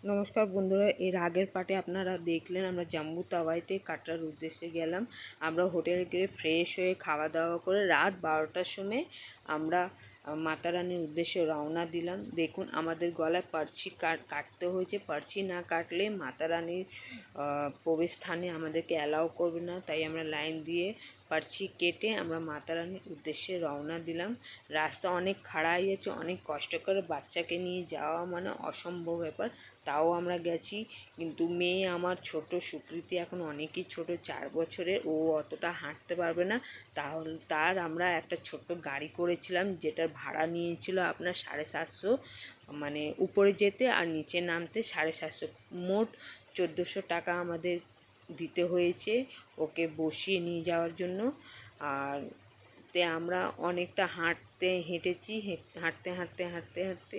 নমস্কার বন্ধুরা, এর আগের পার্টে আপনারা দেখলেন আমরা জম্মু তাওয়াইতে কাটরার উদ্দেশ্যে গেলাম। আমরা হোটেলে গিয়ে ফ্রেশ হয়ে খাওয়া দাওয়া করে রাত 12টার সময় আমরা মাতা রানীর উদ্দেশ্যে রওনা দিলাম। দেখুন আমাদের গলায় পার্চি কাটতে হয়েছে। পার্চি না কাটলে মাতা রানীর প্রবেশস্থানে আমাদেরকে অ্যালাউ করবে না, তাই আমরা লাইন দিয়ে পার্চি কেটে আমরা মাতা রানীর উদ্দেশ্যে রওনা দিলাম। রাস্তা অনেক খাড়া হয়ে যাচ্ছে, অনেক কষ্ট করে বাচ্চাকে নিয়ে যাওয়া মানে অসম্ভব ব্যাপার। তাও আমরা গেছি, কিন্তু মেয়ে আমার ছোট সুকৃতি এখন অনেকই ছোট, 4 বছরের, ও অতটা হাঁটতে পারবে না। তাহলে আমরা একটা ছোট্ট গাড়ি করেছিলাম, যেটার ভাড়া নিয়েছিল আপনার 750, মানে উপরে যেতে আর নিচে নামতে 750, মোট 1400 টাকা আমাদের দিতে হয়েছে ওকে বসিয়ে নিয়ে যাওয়ার জন্য। আর আমরা অনেকটা হেঁটেছি, হাঁটতে হাঁটতে হাঁটতে হাঁটতে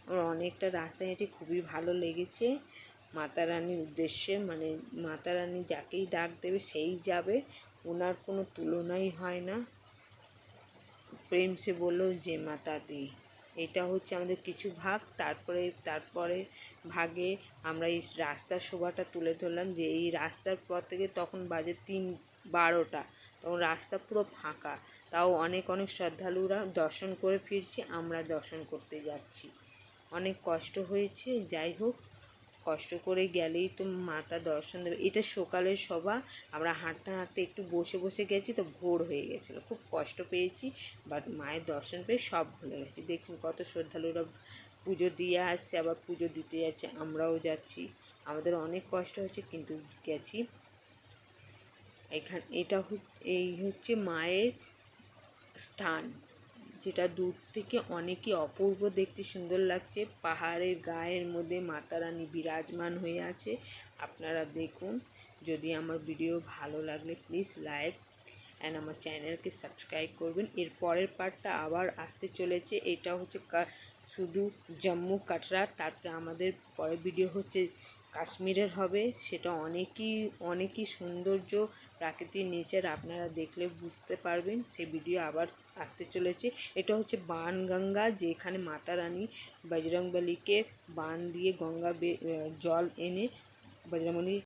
আমরা অনেকটা রাস্তা হেঁটে খুবই ভালো লেগেছে। মাতা রানীর উদ্দেশ্যে, মানে মাতা রানী যাকেই ডাক দেবে সেই যাবে, ওনার কোনো তুলনাই হয় না। প্রেম সে বললো যে মাতা দি। এটা হচ্ছে আমাদের কিছু ভাগ। তারপরে ভাগে আমরা এই রাস্তার শোভাটা তুলে ধরলাম, যে এই রাস্তার পর থেকে তখন বাজে 3:12, তখন রাস্তা পুরো ফাঁকা। তাও অনেক শ্রদ্ধালুরা দর্শন করে ফিরছে, আমরা দর্শন করতে যাচ্ছি। অনেক কষ্ট হয়েছে, যাই হোক, কষ্ট করে গেলেই তো মাতা দর্শন দেবে। এটা সকালের সভা, আমরা হাঁটতে হাঁটতে একটু বসে বসে গেছি, তো ভোর হয়ে গেছিলো, খুব কষ্ট পেয়েছি, বাট মায়ের দর্শন পেয়ে সব ভুলে গেছি। দেখছেন কত শ্রদ্ধালুরা পুজো দিয়ে আসছে, আবার পুজো দিতে যাচ্ছে, আমরাও যাচ্ছি। আমাদের অনেক কষ্ট হচ্ছে, কিন্তু গেছি। এই হচ্ছে মায়ের স্থান, যেটা দূর থেকে অনেকই অপূর্ব দেখতে সুন্দর লাগছে। পাহাড়ের গায়ের মধ্যে মাতা রানী বিরাজমান হয়ে আছে, আপনারা দেখুন। যদি আমার ভিডিও ভালো লাগলে প্লিজ লাইক অ্যান্ড আমার চ্যানেলকে সাবস্ক্রাইব করবেন। এর পরের পার্টটা আবার আসতে চলেছে। এটা হচ্ছে শুধু জম্মু কাটরা, তারপরে আমাদের পরের ভিডিও হচ্ছে কাশ্মীরের হবে। সেটা অনেকই সৌন্দর্য, প্রাকৃতিক নেচার, আপনারা দেখলে বুঝতে পারবেন। সেই ভিডিও আবার আসতে চলেছে। এটা হচ্ছে বানগঙ্গা, যেখানে মাতা রানী বজরংবলীকে বান দিয়ে জল এনে বজরংবলী